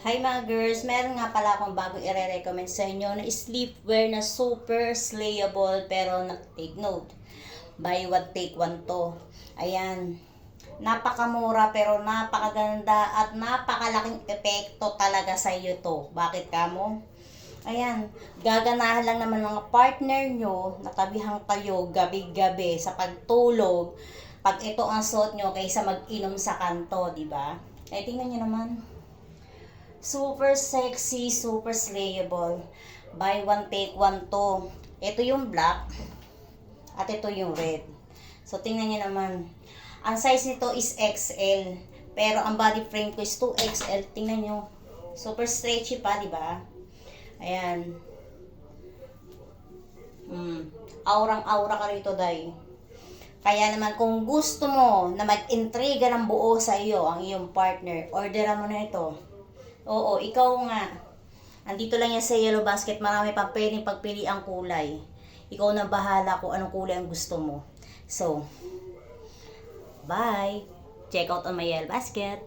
Hi mga girls, meron nga pala akong bagong i-recommend sa inyo na sleepwear na super slayable pero take note. Buy one take one to. Ayan. Napakamura pero napakaganda at napakalaking epekto talaga sa iyo to. Bakit kamo? Ayan, gaganahan lang naman mga partner nyo, natabihan kayo gabi-gabi sa pagtulog. Pag ito ang suot nyo kaysa mag-inom sa kanto, di ba? Ay, tingnan nyo naman. Super sexy, super slayable. Buy one, take one to. Ito yung black. At ito yung red. So, tingnan nyo naman. Ang size nito is XL. Pero ang body frame ko is 2XL. Tingnan nyo. Super stretchy pa, di ba? Ayan. Aurang-aura ka rito, day. Kaya naman, kung gusto mo na mag-intriga ng buo sa iyo, ang iyong partner, orderan mo na ito. Oo, ikaw nga. Andito lang yan sa Yellow Basket. Marami pang pwedeng pagpili ang kulay. Ikaw na bahala kung anong kulay ang gusto mo. So, bye! Check out on my Yellow Basket.